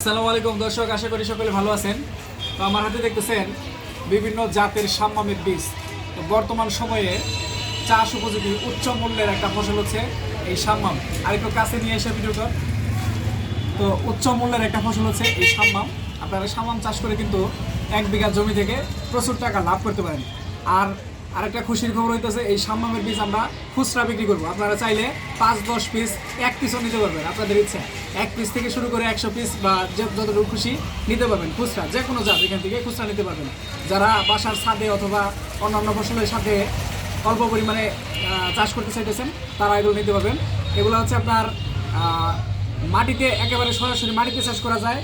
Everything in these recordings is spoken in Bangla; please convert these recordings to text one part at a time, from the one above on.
আসসালামু আলাইকুম দর্শক, আশা করি সকলে ভালো আছেন। তো আমার হাতে দেখতেছেন বিভিন্ন জাতের শাম্মামের বীজ। তো বর্তমান সময়ে চাষ উপযোগী উচ্চ মূল্যের একটা ফসল হচ্ছে এই শাম্মাম। আর একটু কাছে নিয়ে এসে ভিডিওটা। তো উচ্চ মূল্যের একটা ফসল হচ্ছে এই শাম্মাম। আপনারা শাম্মাম চাষ করে কিন্তু 1 বিঘা জমি থেকে প্রচুর টাকা লাভ করতে পারেন। আর আরেকটা খুশির খবর হইতেছে, এই শাম্মামের বীজ আমরা খুচরা বিক্রি করবো। আপনারা চাইলে 5-10 পিস এক পিসও নিতে পারবেন, আপনাদের ইচ্ছা। 1 পিস থেকে শুরু করে 100 পিস বা যতটুকু খুশি নিতে পারবেন খুচরা, যে কোনো জাত এখান থেকে খুচরা নিতে পারবেন। যারা বাসার ছাদে অথবা অন্যান্য ফসলের সাথে অল্প পরিমাণে চাষ করতে চাইতেছেন তারা এগুলো নিতে পারবেন। এগুলো হচ্ছে আপনার মাটিতে একেবারে সরাসরি মাটিতে চাষ করা যায়,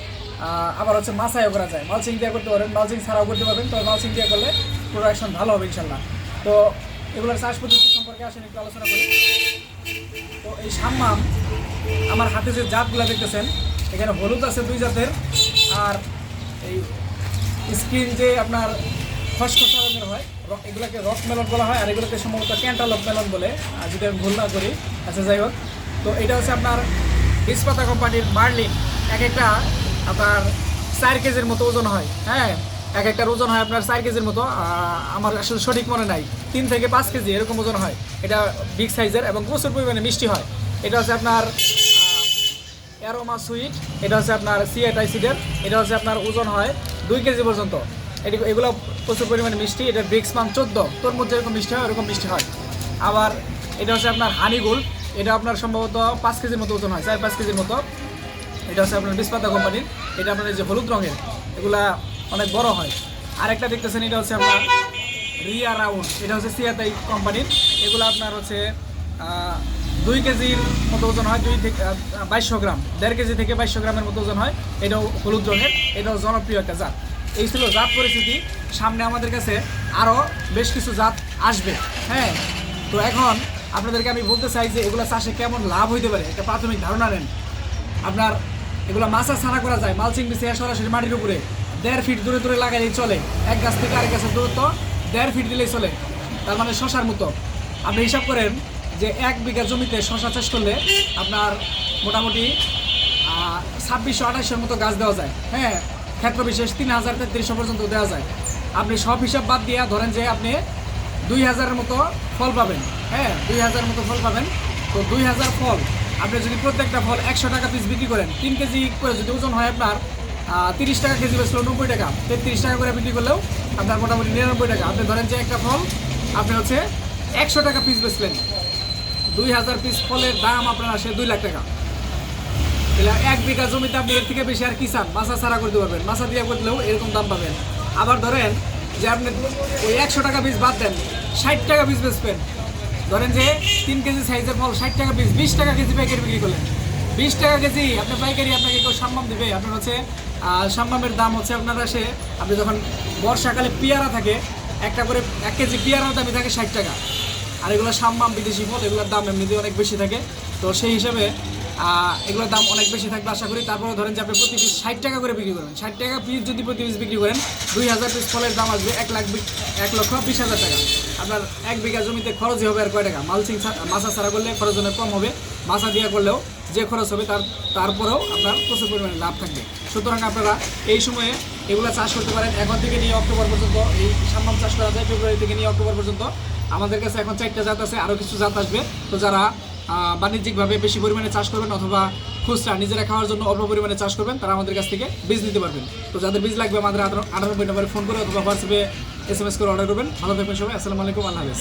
আবার হচ্ছে মাছাইও করা যায়। মালচিং দিয়ে করতে পারেন, মালচিং ছাড়াও করতে পারবেন। তবে মালচিং দিয়ে করলে প্রোডাকশন ভালো হবে ইনশাল্লাহ। তো এগুলোর চাষ পদ্ধতি সম্পর্কে আসেন একটু আলোচনা করি। তো এই শাম্মাম আমার হাতে যে জাতগুলো দেখতেছেন, এখানে হলুদ আছে 2 জাতের, আর এই স্কিন যে আপনার খসখসা রঙের হয়, এগুলোকে রক মেলন বলা হয়, আর এগুলোকে সম্ভবত ক্যান্টালপ মেলন বলে, যদি আমি ভুল না করি। আচ্ছা, যাই হোক। তো এটা হচ্ছে আপনার বীজপাতা কোম্পানির মার্লিন। এক একটা আপনার 4 কেজির মতো ওজন হয়। হ্যাঁ, এক একটার ওজন হয় আপনার 4 কেজির মতো। আমার আসলে সঠিক মনে নাই, 3 থেকে 5 কেজি এরকম ওজন হয়। এটা বিগ সাইজের এবং প্রচুর পরিমাণে মিষ্টি হয়। এটা হচ্ছে আপনার অ্যারোমা সুইট। এটা হচ্ছে আপনার সিএটাই সিডের। এটা হচ্ছে আপনার ওজন হয় 2 কেজি পর্যন্ত। এগুলো প্রচুর পরিমাণে মিষ্টি। এটা ব্রিক্স মান 14, তোর মধ্যে এরকম মিষ্টি হয়, এরকম মিষ্টি হয়। আবার এটা হচ্ছে আপনার হানি গোল্ড। এটা আপনার সম্ভবত 5 কেজির মতো ওজন হয়, 4-5 কেজির মতো। এটা হচ্ছে আপনার বীজপাতা কোম্পানির। এটা আপনার এই যে হলুদ রঙের, এগুলা অনেক বড় হয়। আরেকটা দেখতেছেন, এটা হচ্ছে আপনার রিয়া রাউন্ড। এটা হচ্ছে সিয়াতাই কোম্পানির। এগুলো আপনার হচ্ছে 2 কেজির মতো ওজন হয়, 2 থেকে 2200 গ্রাম, 1.5 কেজি থেকে 2200 গ্রামের মতো ওজন হয়। এটাও হলুদ রঙের। এটাও জনপ্রিয় একটা জাত। এই ছিল জাত পরিস্থিতি। সামনে আমাদের কাছে আরও বেশ কিছু জাত আসবে। হ্যাঁ, তো এখন আপনাদেরকে আমি বলতে চাই যে এগুলো চাষে কেমন লাভ হইতে পারে একটা প্রাথমিক ধারণা নেন। আপনার এগুলো মাছা ছাড়া করা যায়, মালচিং বিছিয়ে সরাসরি মাটির উপরে 1.5 ফিট দূরে দূরে লাগাইলেই চলে। এক গাছ থেকে আরেক গাছের দূরত্ব 1.5 ফিট দিলেই চলে। তার মানে শশার মতো। আপনি হিসাব করেন যে 1 বিঘা জমিতে শশা চাষ করলে আপনার মোটামুটি 2600-2800 মতো গাছ দেওয়া যায়। হ্যাঁ, ক্ষেত্র বিশেষ 3000-3300 পর্যন্ত দেওয়া যায়। আপনি সব হিসাব বাদ দিয়ে ধরেন যে আপনি 2000-এর মতো ফল পাবেন। হ্যাঁ, 2000-এর মতো ফল পাবেন। তো 2000 ফল আপনি যদি প্রত্যেকটা ফল 100 টাকা পিস বিক্রি করেন, 3 কেজি করে যদি ওজন হয় আপনার 30 টাকা কেজি বেচলেও 90 টাকা, 33 টাকা করে বিক্রি করলেও আপনার মোটামুটি 99 টাকা। আপনি ধরেন যে একটা ফল আপনি হচ্ছে 100 টাকা পিস বেচলেন, 2000 পিস ফলের দাম আপনার আসে 2 লাখ টাকা। তাহলে 1 বিঘা জমিতে আপনি এর থেকে বেশি আর কি চান? মাছা ছাড়া করতে পারবেন, মাছা দিয়ে করলেও এরকম দাম পাবেন। আবার ধরেন যে আপনি ওই 100 টাকা পিস বাদ দেন, 60 টাকা পিস বেচবেন। ধরেন যে 3 কেজি সাইজের ফল 60 টাকা পিস, 20 টাকা কেজি পাইকারি বিক্রি করলেন। 20 টাকা কেজি আপনার পাইকারি আপনাকে কেউ সম্মান দেবে? আপনার হচ্ছে সম্মানের দাম হচ্ছে আপনার আসে, আপনি যখন বর্ষাকালে পেয়ারা থাকে, একটা করে 1 কেজি পেয়ারার দামই থাকে 60 টাকা। আর এগুলো সম্মান বিদেশি ফল, এগুলোর দাম এমনিতেই অনেক বেশি থাকে। তো সেই হিসাবে এগুলোর দাম অনেক বেশি থাকবে আশা করি। তারপরে ধরেন যে আপনি প্রতি পিস 60 টাকা করে বিক্রি করেন, 60 টাকা পিস যদি প্রতি পিস বিক্রি করেন, 2000 পিস ফলের দাম আসবে 1,20,000 টাকা। আপনার 1 বিঘা জমিতে খরচই হবে আর কয় টাকা? মালচিং মাছা ছাড়া করলে খরচ অনেক কম হবে, মাছা দিয়ে করলেও যে খরচ হবে তারপরেও আপনার প্রচুর পরিমাণে লাভ থাকবে। সুতরাং আপনারা এই সময়ে এগুলো চাষ করতে পারেন। এখন থেকে নিয়ে অক্টোবর পর্যন্ত এই শাম্মাম চাষ করা যায়, ফেব্রুয়ারি থেকে নিয়ে অক্টোবর পর্যন্ত। আমাদের কাছে এখন 4টা জাত আছে, আরও কিছু জাত আসবে। তো যারা বাণিজ্যিকভাবে বেশি পরিমাণে চাষ করবেন অথবা খুচরা নিজেরা খাওয়ার জন্য অল্প পরিমাণে চাষ করবেন, তারা আমাদের কাছ থেকে বীজ নিতে পারবেন। তো যাদের বীজ লাগবে আমাদের 98 নম্বরে ফোন করে অথবা হোয়াটসঅ্যাপে SMS করে অর্ডার করবেন। ভালো থাকবেন সবাই। আসসালামু আলাইকুম, আল্লাহ হাফেজ।